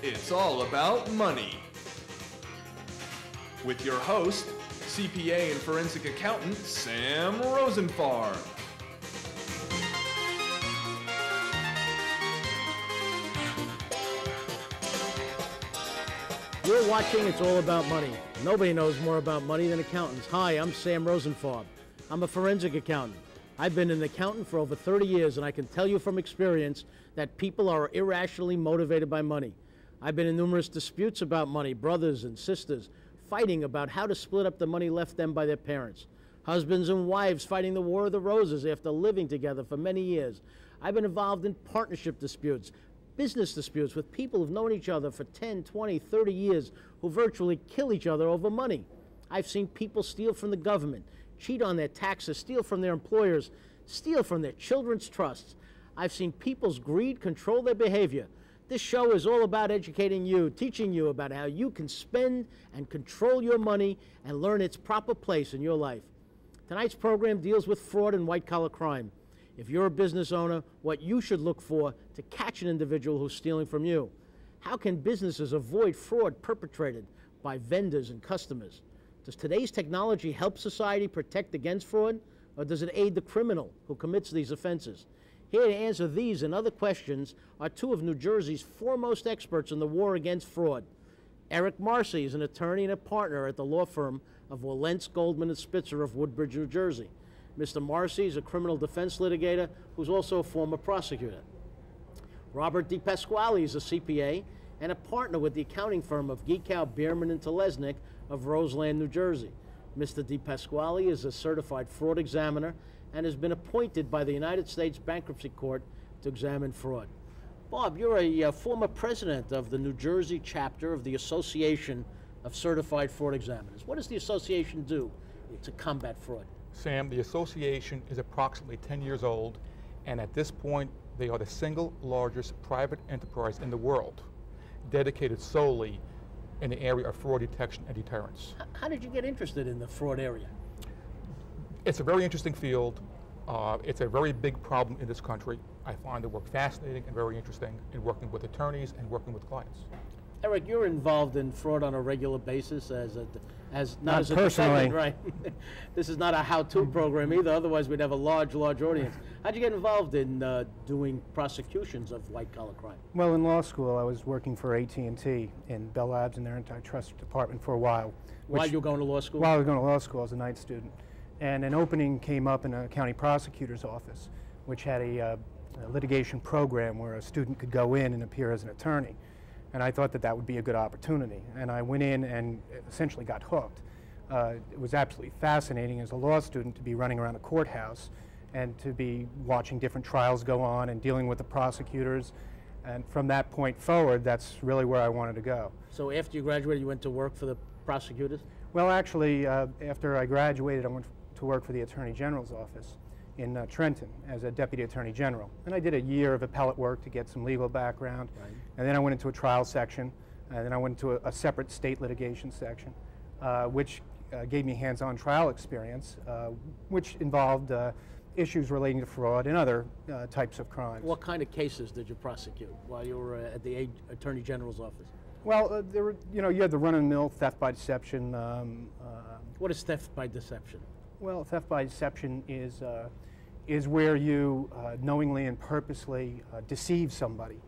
It's all about money. With your host, CPA and forensic accountant, Sam Rosenfarb. You're watching It's All About Money. Nobody knows more about money than accountants. Hi, I'm Sam Rosenfarb. I'm a forensic accountant. I've been an accountant for over 30 years, and I can tell you from experience that people are irrationally motivated by money. I've been in numerous disputes about money, brothers and sisters fighting about how to split up the money left them by their parents. Husbands and wives fighting the War of the Roses after living together for many years. I've been involved in partnership disputes, business disputes with people who've known each other for 10, 20, 30 years who virtually kill each other over money. I've seen people steal from the government, cheat on their taxes, steal from their employers, steal from their children's trusts. I've seen people's greed control their behavior. This show is all about educating you, teaching you about how you can spend and control your money and learn its proper place in your life. Tonight's program deals with fraud and white-collar crime. If you're a business owner, what you should look for to catch an individual who's stealing from you. How can businesses avoid fraud perpetrated by vendors and customers? Does today's technology help society protect against fraud, or does it aid the criminal who commits these offenses? Here to answer these and other questions are two of New Jersey's foremost experts in the war against fraud. Eric Marcy is an attorney and a partner at the law firm of Walentz, Goldman, and Spitzer of Woodbridge, New Jersey. Mr. Marcy is a criminal defense litigator who's also a former prosecutor. Robert DiPasquale is a CPA and a partner with the accounting firm of Geekow, Bierman, and Telesnik of Roseland, New Jersey. Mr. DiPasquale is a certified fraud examiner and has been appointed by the United States Bankruptcy Court to examine fraud. Bob, you're a former president of the New Jersey chapter of the Association of Certified Fraud Examiners. What does the association do to combat fraud? Sam, the association is approximately 10 years old, and at this point, they are the single largest private enterprise in the world dedicated solely in the area of fraud detection and deterrence. How did you get interested in the fraud area? It's a very interesting field. It's a very big problem in this country. I find the work fascinating and very interesting in working with attorneys and working with clients. Eric, you're involved in fraud on a regular basis not as a personally, defendant, right? This is not a how-to program either, otherwise we'd have a large audience. How'd you get involved in doing prosecutions of white-collar crime? Well, in law school, I was working for AT&T in Bell Labs in their antitrust department for a while. While you were going to law school? While I was going to law school as a night student. And an opening came up in a county prosecutor's office, which had a litigation program where a student could go in and appear as an attorney. And I thought that that would be a good opportunity. And I went in and essentially got hooked. It was absolutely fascinating as a law student to be running around the courthouse and to be watching different trials go on and dealing with the prosecutors. And from that point forward, that's really where I wanted to go. So after you graduated, you went to work for the prosecutors? Well, actually, after I graduated, I went to work for the Attorney General's office in Trenton as a Deputy Attorney General. And I did a year of appellate work to get some legal background. Right. And then I went into a trial section, and then I went into a separate state litigation section, which gave me hands-on trial experience, which involved issues relating to fraud and other types of crimes. What kind of cases did you prosecute while you were at the Attorney General's office? Well, there were, you had the run-of-the-mill theft by deception. What is theft by deception? Well, theft by deception is where you knowingly and purposely deceive somebody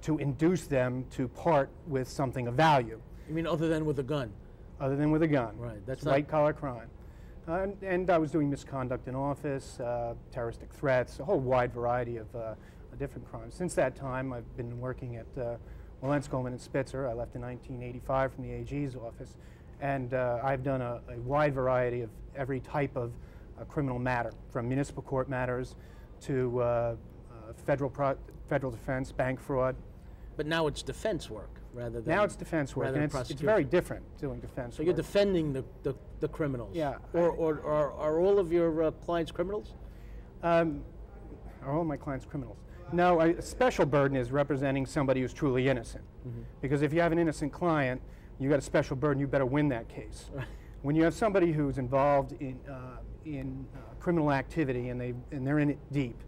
to induce them to part with something of value. You mean other than with a gun? Other than with a gun. Right. That's white-collar crime. And I was doing misconduct in office, terroristic threats, a whole wide variety of different crimes. Since that time, I've been working at Walentz, Goldman, and Spitzer. I left in 1985 from the AG's office. And I've done a wide variety of every type of criminal matter, from municipal court matters to federal defense, bank fraud. But now it's defense work rather than... Now it's defense work, and it's very different doing defense work. So you're defending the criminals? Yeah. Or are all of your clients criminals? Are all my clients criminals? No, a special burden is representing somebody who's truly innocent. Mm-hmm. Because if you have an innocent client, you got a special burden, you better win that case. When you have somebody who's involved in criminal activity and they're in it deep,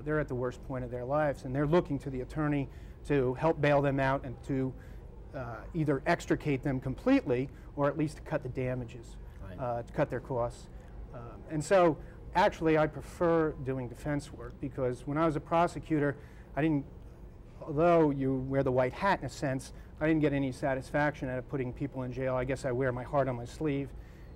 they're at the worst point of their lives, and they're looking to the attorney to help bail them out and to either extricate them completely or at least to cut the damages, to cut their costs. And so actually I prefer doing defense work because when I was a prosecutor, although you wear the white hat in a sense, I didn't get any satisfaction out of putting people in jail. I guess I wear my heart on my sleeve.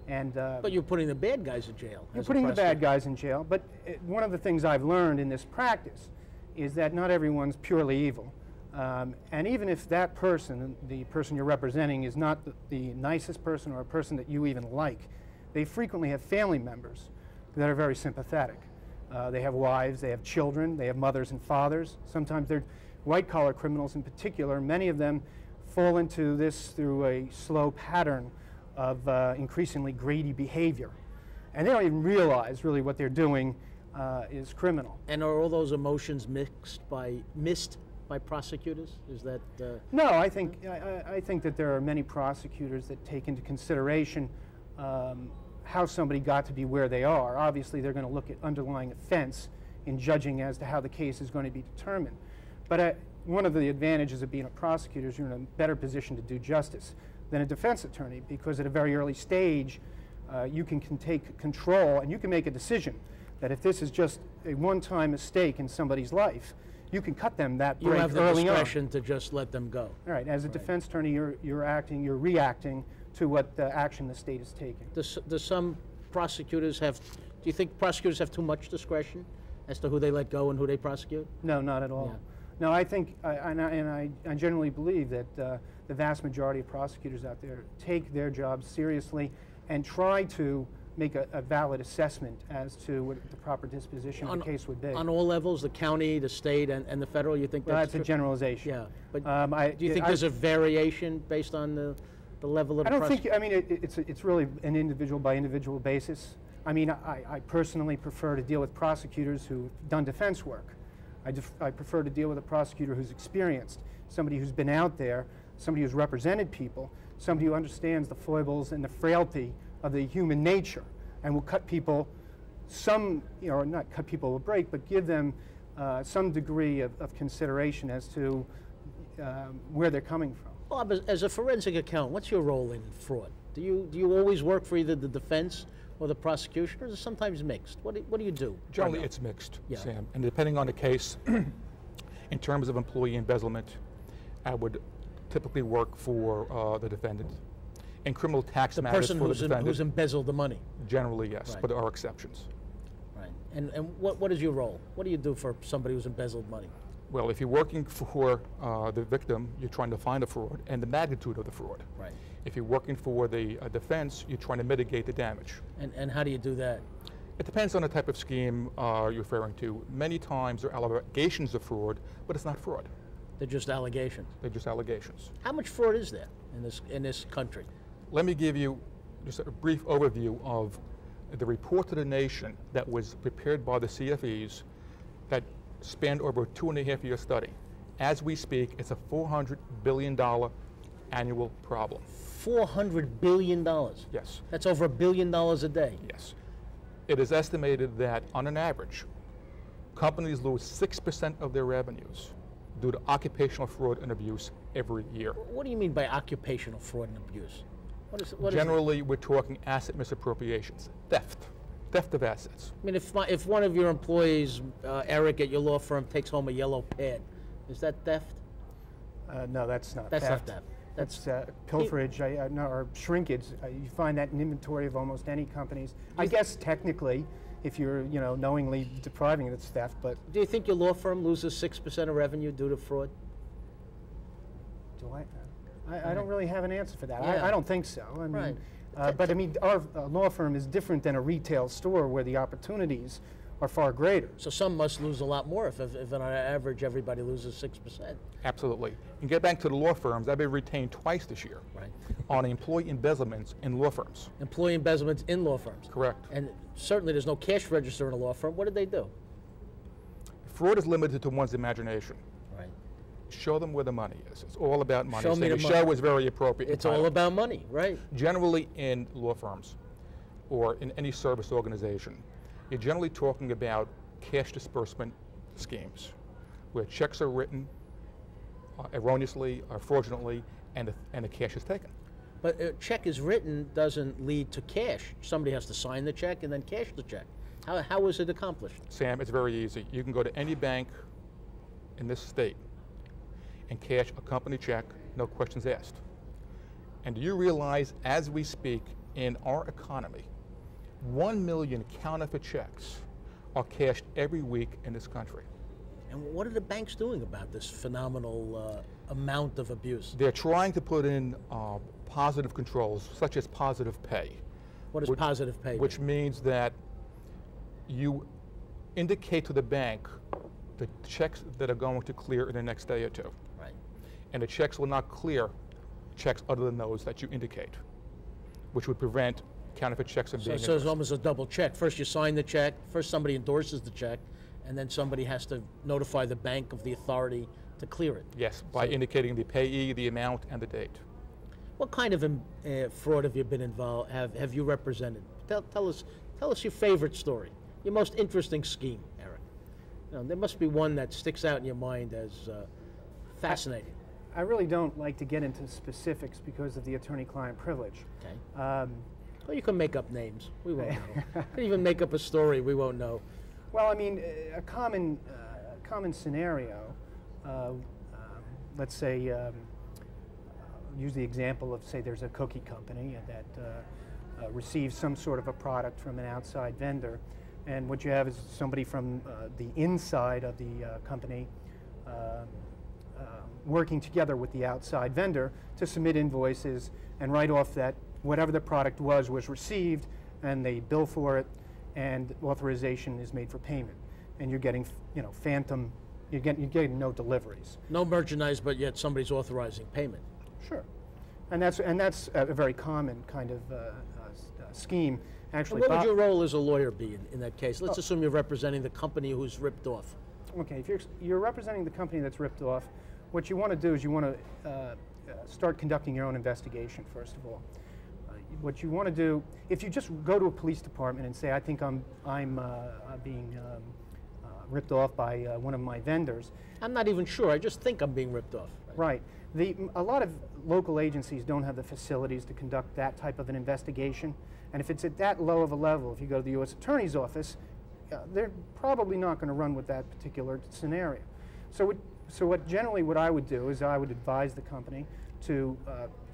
And, but you're putting the bad guys in jail. You're putting the bad guys in jail. But one of the things I've learned in this practice is that not everyone's purely evil. And even if that person, the person you're representing, is not the nicest person or a person that you even like, they frequently have family members that are very sympathetic. They have wives, they have children, they have mothers and fathers. Sometimes they're white-collar criminals in particular. Many of them fall into this through a slow pattern of increasingly greedy behavior. And they don't even realize really what they're doing is criminal. And are all those emotions missed by prosecutors? Is that No, I think that there are many prosecutors that take into consideration how somebody got to be where they are. Obviously, they're going to look at underlying offense in judging as to how the case is going to be determined. But one of the advantages of being a prosecutor is you're in a better position to do justice than a defense attorney, because at a very early stage, you can take control and you can make a decision that if this is just a one-time mistake in somebody's life, you can cut them that break early on. You have the discretion to just let them go. All right. As a defense attorney, you're reacting to what action the state is taking. Does some prosecutors do you think prosecutors have too much discretion as to who they let go and who they prosecute? No, not at all. Yeah. No, I think, I generally believe that the vast majority of prosecutors out there take their jobs seriously and try to make a valid assessment as to what the proper disposition of the case would be. On all levels, the county, the state, and the federal, you think that's a generalization. Yeah, but do you think there's a variation based on the level of the prosecution? I don't think, it's really an individual by individual basis. I mean, I personally prefer to deal with prosecutors who've done defense work. I prefer to deal with a prosecutor who's experienced, somebody who's been out there, somebody who's represented people, somebody who understands the foibles and the frailty of the human nature and will cut people or not cut people a break, but give them some degree of consideration as to where they're coming from. Bob, as a forensic accountant, what's your role in fraud? Do you always work for either the defense or the prosecution, or is it sometimes mixed? What do you do? Generally, it's mixed, yeah. Sam. And depending on the case, in terms of employee embezzlement, I would typically work for the defendant. In criminal tax matters for the defendant. The person who's embezzled the money? Generally, yes, right. But there are exceptions. Right. And what is your role? What do you do for somebody who's embezzled money? Well, if you're working for the victim, you're trying to find the fraud and the magnitude of the fraud. Right. If you're working for the defense, you're trying to mitigate the damage. And how do you do that? It depends on the type of scheme you're referring to. Many times there are allegations of fraud, but it's not fraud. They're just allegations. They're just allegations. How much fraud is there in this country? Let me give you just a brief overview of the report to the nation that was prepared by the CFEs that spanned over a 2.5-year study. As we speak, it's a $400 billion annual problem. $400 billion? Yes. That's over $1 billion a day? Yes. It is estimated that on an average, companies lose 6% of their revenues due to occupational fraud and abuse every year. What do you mean by occupational fraud and abuse? Generally, we're talking asset misappropriations, theft of assets. I mean, if one of your employees, Eric at your law firm, takes home a yellow pad, is that theft? No, that's not theft. That's not theft. That's pilferage or shrinkage. You find that in inventory of almost any companies. I guess technically, if you're knowingly depriving it, it's theft. But do you think your law firm loses 6% of revenue due to fraud? Do I don't really have an answer for that. Yeah. I don't think so. I mean, right. But I mean, our law firm is different than a retail store where the opportunities are far greater. So some must lose a lot more if on average everybody loses 6%. Absolutely. And get back to the law firms, I've been retained twice this year on employee embezzlements in law firms. Employee embezzlements in law firms? Correct. And certainly there's no cash register in a law firm. What did they do? Fraud is limited to one's imagination. Right. Show them where the money is. It's all about money. Show me the money. Show is very appropriate. It's all about money, right? Generally in law firms or in any service organization, you're generally talking about cash disbursement schemes where checks are written erroneously or fraudulently, and the cash is taken. But a check is written doesn't lead to cash. Somebody has to sign the check and then cash the check. How is it accomplished? Sam, it's very easy. You can go to any bank in this state and cash a company check, no questions asked. And do you realize, as we speak, in our economy, 1 million counterfeit checks are cashed every week in this country? And what are the banks doing about this phenomenal amount of abuse? They're trying to put in positive controls, such as positive pay. What does positive pay mean? Which means that you indicate to the bank the checks that are going to clear in the next day or two. Right. And the checks will not clear checks other than those that you indicate, which would prevent counterfeit checks from being So it's almost a double check. First you sign the check, first somebody endorses the check, and then somebody has to notify the bank of the authority to clear it. Yes, by indicating the payee, the amount, and the date. What kind of fraud have you been involved, have you represented? Tell us your favorite story, your most interesting scheme, Eric. You know, there must be one that sticks out in your mind as fascinating. I really don't like to get into specifics because of the attorney-client privilege. Okay. Well, you can make up names. We won't know. You can even make up a story. We won't know. Well, I mean, a common scenario, let's say, use the example of, say, there's a cookie company that receives some sort of a product from an outside vendor, and what you have is somebody from the inside of the company working together with the outside vendor to submit invoices and write off that whatever the product was received, and they bill for it, and authorization is made for payment, and you're getting, you know, phantom. You're getting no deliveries. No merchandise, but yet somebody's authorizing payment. Sure, and that's a very common kind of scheme. Actually, what would your role as a lawyer be in that case? Let's assume you're representing the company who's ripped off. Okay, if you're representing the company that's ripped off, what you want to do is you want to start conducting your own investigation, first of all. What you want to do, if you just go to a police department and say, I think I'm being ripped off by one of my vendors. I'm not even sure. I just think I'm being ripped off. Right. A lot of local agencies don't have the facilities to conduct that type of an investigation. And if it's at that low of a level, if you go to the U.S. Attorney's Office, they're probably not going to run with that particular scenario. So what I would do is I would advise the company to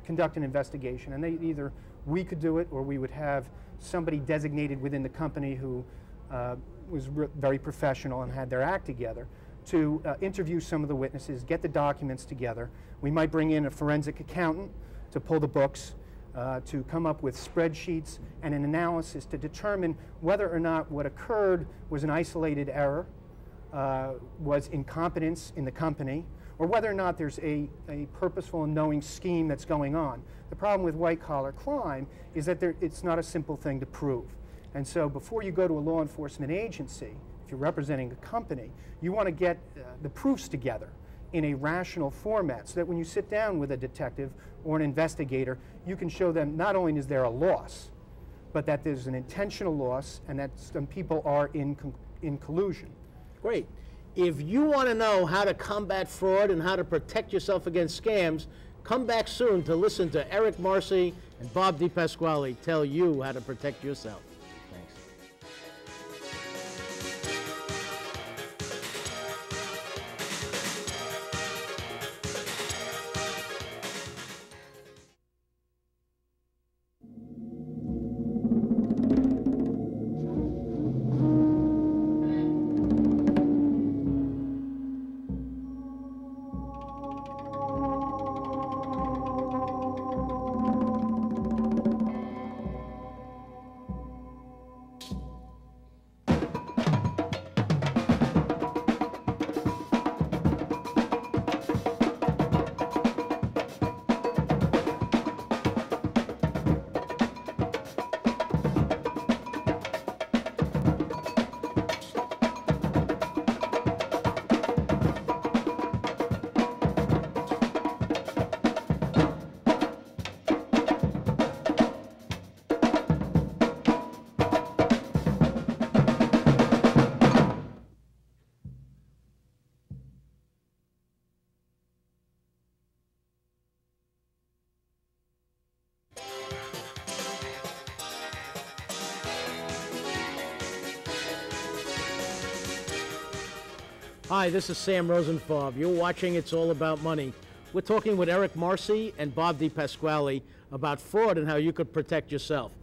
conduct an investigation, and either we could do it or we would have somebody designated within the company who was very professional and had their act together to interview some of the witnesses, get the documents together. We might bring in a forensic accountant to pull the books, to come up with spreadsheets and an analysis to determine whether or not what occurred was an isolated error, was incompetence in the company, or whether or not there's a purposeful and knowing scheme that's going on. The problem with white-collar crime is that it's not a simple thing to prove. And so before you go to a law enforcement agency, if you're representing a company, you want to get the proofs together in a rational format so that when you sit down with a detective or an investigator, you can show them not only is there a loss, but that there's an intentional loss and that some people are in collusion. Great. If you want to know how to combat fraud and how to protect yourself against scams, come back soon to listen to Eric Marcy and Bob DiPasquale tell you how to protect yourself. Hi, this is Sam Rosenfarb. You're watching It's All About Money. We're talking with Eric Marcy and Bob DiPasquale about fraud and how you could protect yourself.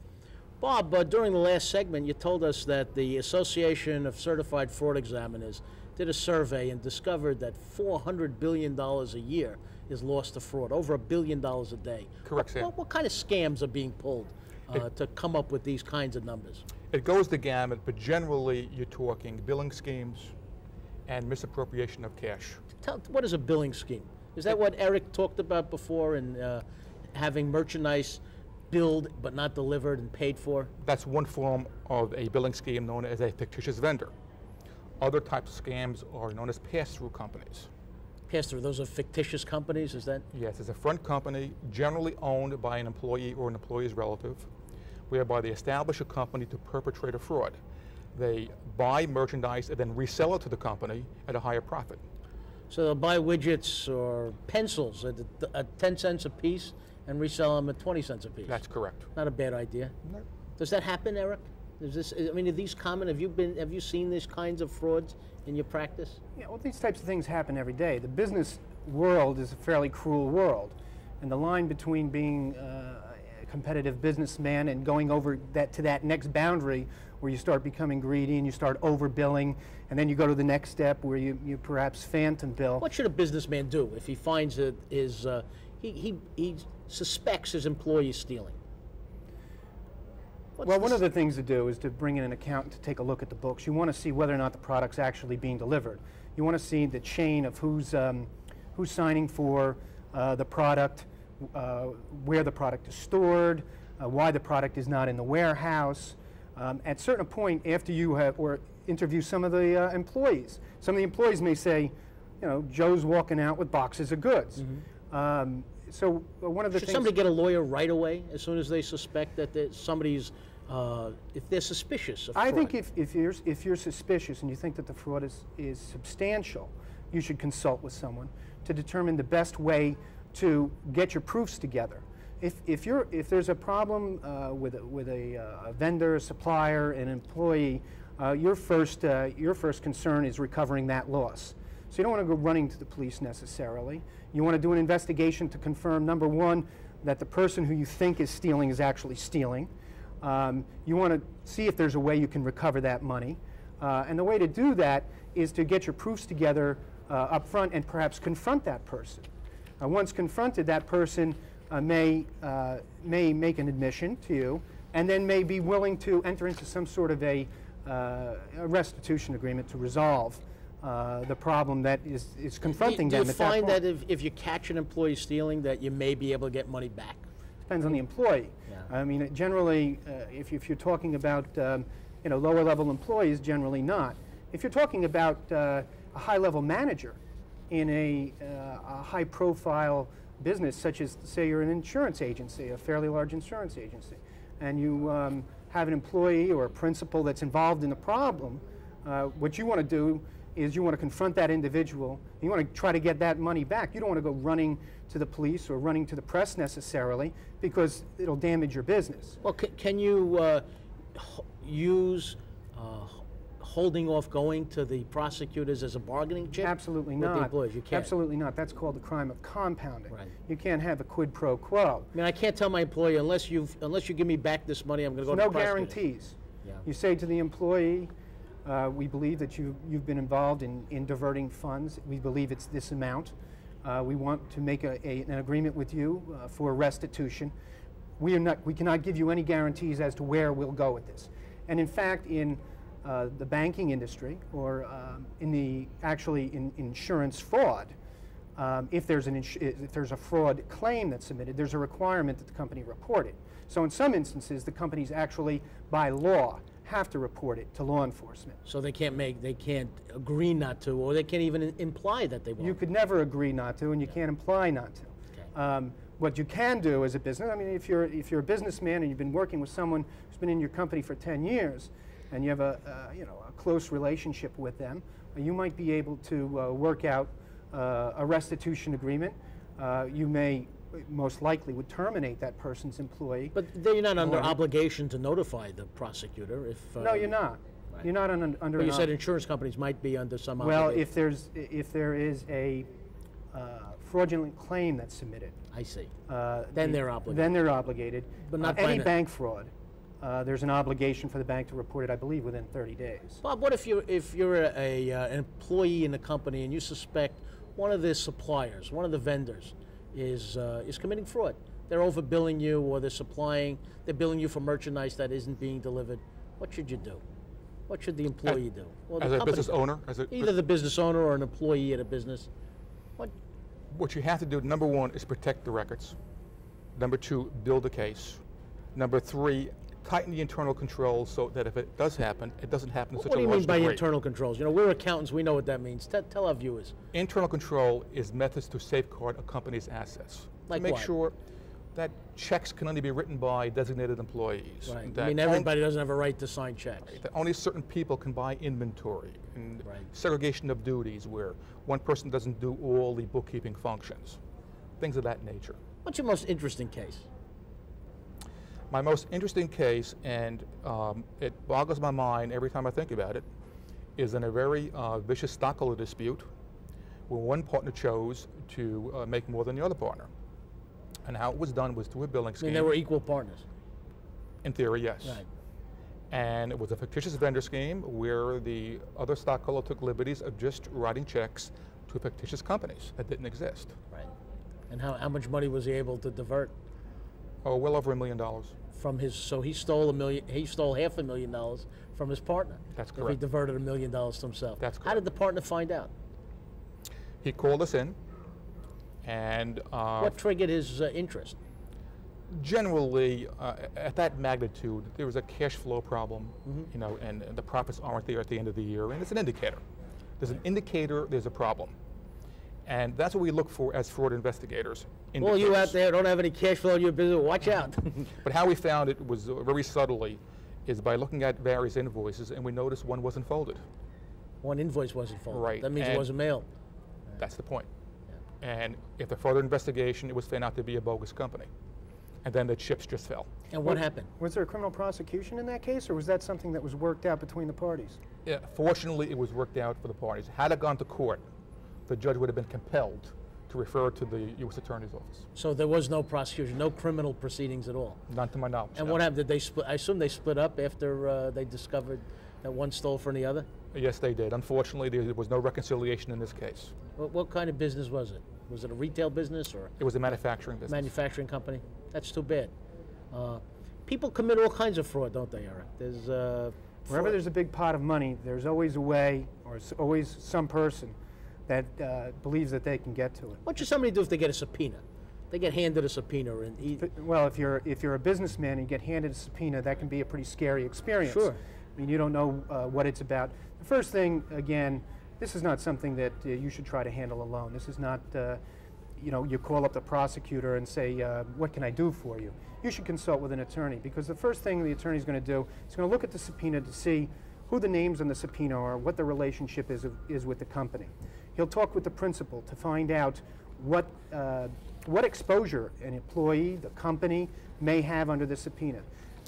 Bob, during the last segment, you told us that the Association of Certified Fraud Examiners did a survey and discovered that $400 billion a year is lost to fraud, over $1 billion a day. Correct, Sam. What kind of scams are being pulled to come up with these kinds of numbers? It goes the gamut, but generally you're talking billing schemes and misappropriation of cash. What is a billing scheme? Is that what Eric talked about before, in having merchandise billed but not delivered and paid for? That's one form of a billing scheme known as a fictitious vendor. Other types of scams are known as pass-through companies. Pass-through, those are fictitious companies, is that? Yes, it's a front company generally owned by an employee or an employee's relative, whereby they establish a company to perpetrate a fraud. They buy merchandise and then resell it to the company at a higher profit. So they'll buy widgets or pencils at 10 cents a piece and resell them at 20 cents a piece. That's correct. Not a bad idea. No. Does that happen, Eric? I mean, are these common? Have you seen these kinds of frauds in your practice? Yeah, well, these types of things happen every day. The business world is a fairly cruel world, and the line between being a competitive businessman and going over to that next boundary where you start becoming greedy and you start overbilling, and then you go to the next step where you perhaps phantom bill. What should a businessman do if he finds that he suspects his employee stealing? Well, one of the things to do is to bring in an accountant to take a look at the books. You want to see whether or not the product's actually being delivered. You want to see the chain of who's signing for the product, where the product is stored, why the product is not in the warehouse. At a certain point, after you have interview some of the employees, some of the employees may say, you know, Joe's walking out with boxes of goods. Mm-hmm. So one of the Should things... somebody get a lawyer right away as soon as they suspect that somebody's, if they're suspicious of fraud? I think if you're suspicious and you think that the fraud is substantial, you should consult with someone to determine the best way to get your proofs together. If there's a problem with a vendor, a supplier, an employee, your first concern is recovering that loss. So you don't want to go running to the police necessarily. You want to do an investigation to confirm, number one, that the person who you think is stealing is actually stealing. You want to see if there's a way you can recover that money. And the way to do that is to get your proofs together up front and perhaps confront that person. Once confronted, that person may make an admission to you and then may be willing to enter into some sort of a restitution agreement to resolve the problem that is confronting them at that point. Do you find that if you catch an employee stealing, that you may be able to get money back? Depends on the employee. Yeah. I mean, generally, if you're talking about lower level employees, generally not. If you're talking about a high level manager in a high profile business, such as, say, you're an insurance agency, a fairly large insurance agency, and you have an employee or a principal that's involved in the problem, what you want to do is you want to confront that individual. You want to try to get that money back. You don't want to go running to the police or running to the press necessarily, because it'll damage your business. Well, can you use holding off going to the prosecutors as a bargaining chip? Absolutely with not. The employees? You can't. Absolutely not. That's called the crime of compounding. Right. You can't have a quid pro quo. I mean, I can't tell my employee, unless you give me back this money, I'm going to go to the prosecutor. No guarantees. Yeah. You say to the employee, we believe that you've been involved in diverting funds. We believe it's this amount. We want to make an agreement with you for restitution. We cannot give you any guarantees as to where we'll go with this. And in fact, in the banking industry, or in insurance fraud, if there's a fraud claim that's submitted, there's a requirement that the company report it. So in some instances, the companies actually, by law, have to report it to law enforcement. So they can't agree not to, or they can't even imply that they won't. You could never agree not to, and you can't imply not to. Okay. What you can do as a business, I mean, if you're a businessman and you've been working with someone who's been in your company for 10 years, and you have a close relationship with them, you might be able to work out a restitution agreement. You may most likely would terminate that person's employee. But then you're not under obligation to notify the prosecutor if... No, you're not. Right. You're not under. But you said insurance companies might be under some Well, obligation. if there is a fraudulent claim that's submitted, I see. Then they're obligated. Then they're obligated. But not any by bank fraud. There's an obligation for the bank to report it, I believe, within 30 days. Bob, what if you're an employee in a company and you suspect one of the suppliers, one of the vendors, is committing fraud? They're overbilling you, or they're billing you for merchandise that isn't being delivered. What should you do? What should the employee do? Well, as a business owner? Either the business owner or an employee at a business. What you have to do, number one, is protect the records. Number two, build a case. Number three, tighten the internal controls so that if it does happen, it doesn't happen in such a large degree. What do you mean by internal controls? You know, we're accountants, we know what that means. Tell our viewers. Internal control is methods to safeguard a company's assets. Like to make what? sure that checks can only be written by designated employees. Right. That I mean, everybody doesn't have a right to sign checks. that only certain people can buy inventory, and Right. segregation of duties where one person doesn't do all the bookkeeping functions, things of that nature. What's your most interesting case? My most interesting case, and it boggles my mind every time I think about it, is in a very vicious stockholder dispute where one partner chose to make more than the other partner. And how it was done was through a billing I scheme. mean, they were equal partners. In theory, yes. Right. And it was a fictitious vendor scheme where the other stockholder took liberties of just writing checks to fictitious companies that didn't exist. Right. And how much money was he able to divert Oh, well over $1 million. from his? So he stole $500,000 from his partner. That's If he correct. diverted $1 million to himself. That's How correct. did the partner find out? He called us in, and What triggered his interest? generally, at that magnitude, there was a cash flow problem, you know, and the profits aren't there at the end of the year, and it's an indicator. There's an indicator, there's a problem. And that's what we look for as fraud investigators. Well, you out indicators. there don't have any cash flow in your business, watch out. But how we found it was very subtly is by looking at various invoices, and we noticed one wasn't folded. One invoice wasn't folded. Right, That means it and- wasn't mailed. That's the point. And after further investigation, it was found out to be a bogus company. And then the chips just fell. And what happened? Was there a criminal prosecution in that case, or was that something that was worked out between the parties? Yeah, fortunately, it was worked out for the parties. Had it gone to court, the judge would have been compelled to refer to the U.S. Attorney's Office. So there was no prosecution, no criminal proceedings at all. Not to my knowledge. And no. what happened? Did they split? I assume they split up after they discovered that one stole from the other. Yes, they did. Unfortunately, there was no reconciliation in this case. What kind of business was it? Was it a retail business or It was a manufacturing business. manufacturing company? That's too bad. People commit all kinds of fraud, don't they, Eric? There's Wherever there's a big pot of money, there's always a way, or always some person that believes that they can get to it. What should somebody do if they get a subpoena? They get handed a subpoena, and Well, if you're a businessman and you get handed a subpoena, that can be a pretty scary experience. Sure. I mean, you don't know what it's about. The first thing, again, this is not something that you should try to handle alone. This is not, you know, you call up the prosecutor and say, what can I do for you? You should consult with an attorney, because the first thing the attorney's going to do is going to look at the subpoena to see who the names on the subpoena are, what the relationship is with the company. He'll talk with the principal to find out what exposure an employee, the company, may have under the subpoena.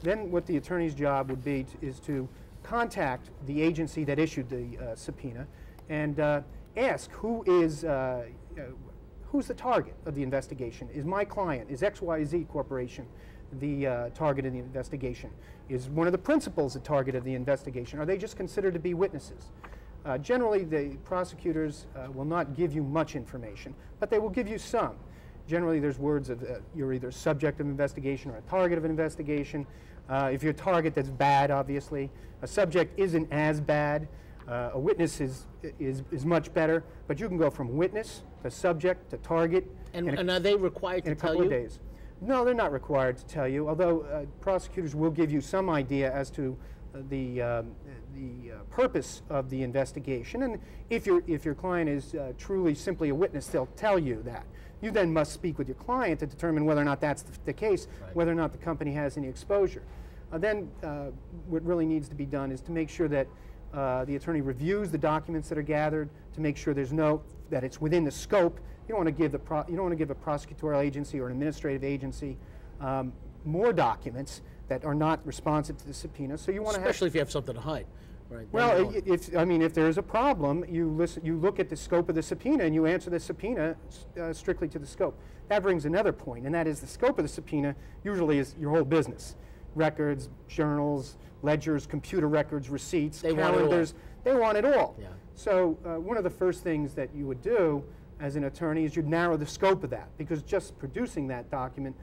Then what the attorney's job would be is to contact the agency that issued the subpoena and ask who's the target of the investigation. Is my client, is XYZ Corporation the target of the investigation? Is one of the principals the target of the investigation? Are they just considered to be witnesses? Generally, the prosecutors will not give you much information, but they will give you some. Generally, there's words of you're either subject of investigation or a target of an investigation. If you're a target, that's bad, obviously. A subject isn't as bad. A witness is much better, but you can go from witness to subject to target and are they required to in a tell couple you? of days. No, they're not required to tell you, although prosecutors will give you some idea as to the purpose of the investigation. And if your client is truly simply a witness, they'll tell you that. You then must speak with your client to determine whether or not that's the case, Right. whether or not the company has any exposure. Then what really needs to be done is to make sure that the attorney reviews the documents that are gathered to make sure that it's within the scope. You don't want to give a prosecutorial agency or an administrative agency more documents that are not responsive to the subpoena. So you want to have, Especially if you have something to hide. Right. Well, if there's a problem, you look at the scope of the subpoena and you answer the subpoena strictly to the scope. That brings another point, and that is the scope of the subpoena usually is your whole business. Records, journals, ledgers, computer records, receipts, calendars. They want it all. Yeah. So one of the first things that you would do as an attorney is you'd narrow the scope of that, because just producing that document,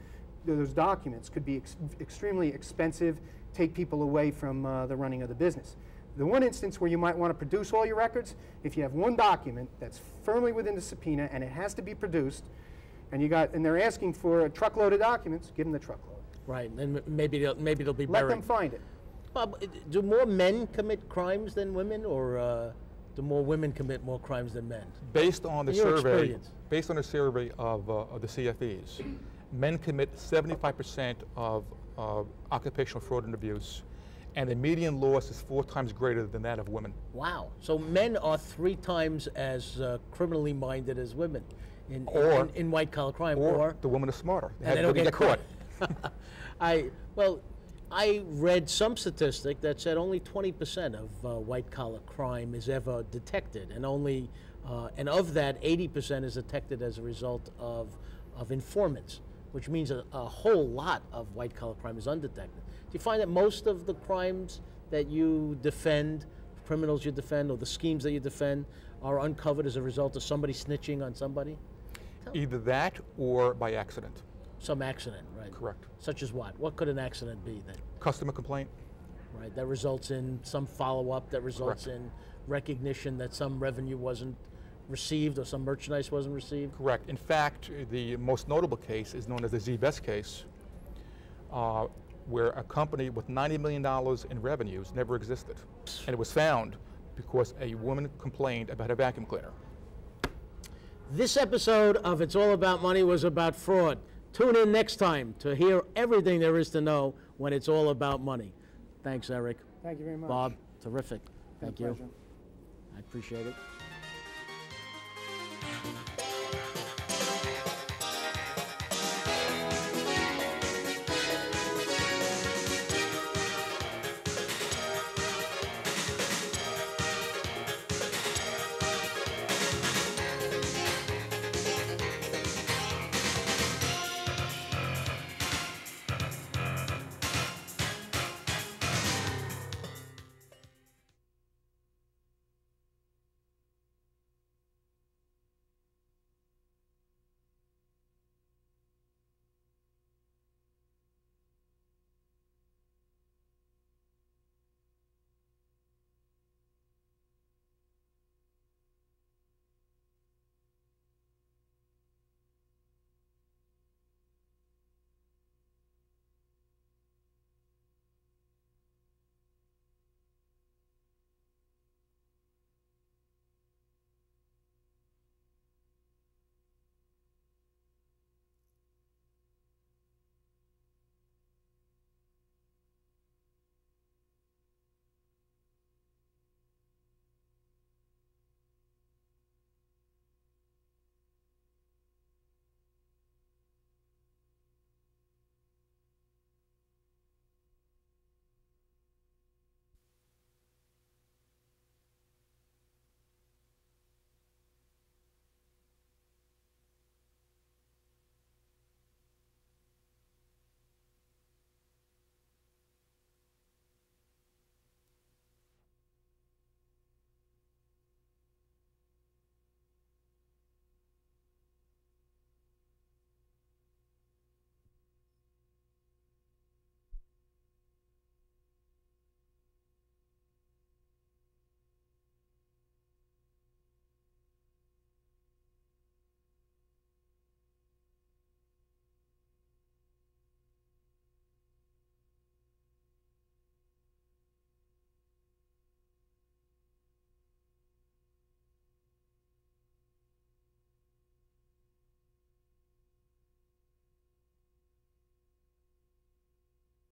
those documents could be extremely expensive, take people away from the running of the business. The one instance where you might want to produce all your records, if you have one document that's firmly within the subpoena and it has to be produced, and they're asking for a truckload of documents, give them the truckload. Right, and maybe they'll be Let buried. them find it. Well, do more men commit crimes than women, or do more women commit more crimes than men? Based on the In your survey, experience. based on a survey of the CFEs, men commit 75% of occupational fraud and abuse, and the median loss is 4 times greater than that of women. Wow. So men are 3 times as criminally minded as women in white-collar crime. Or the women are smarter. They don't get caught. I read some statistic that said only 20% of white-collar crime is ever detected, and and of that, 80% is detected as a result of informants, which means a whole lot of white-collar crime is undetected. Do you find that most of the crimes that you defend, criminals you defend, or the schemes that you defend, are uncovered as a result of somebody snitching on somebody? Either that or by accident. Some accident, right? Correct. Such as what? What could an accident be then? Customer complaint. Right, that results in some follow-up, that results Correct. in recognition that some revenue wasn't received or some merchandise wasn't received? Correct. In fact, the most notable case is known as the Z-Vest case, where a company with $90 million in revenues never existed. And it was found because a woman complained about a vacuum cleaner. This episode of It's All About Money was about fraud. Tune in next time to hear everything there is to know when it's all about money. Thanks, Eric. Thank you very much. Bob, terrific. Thank you. Pleasure. I appreciate it.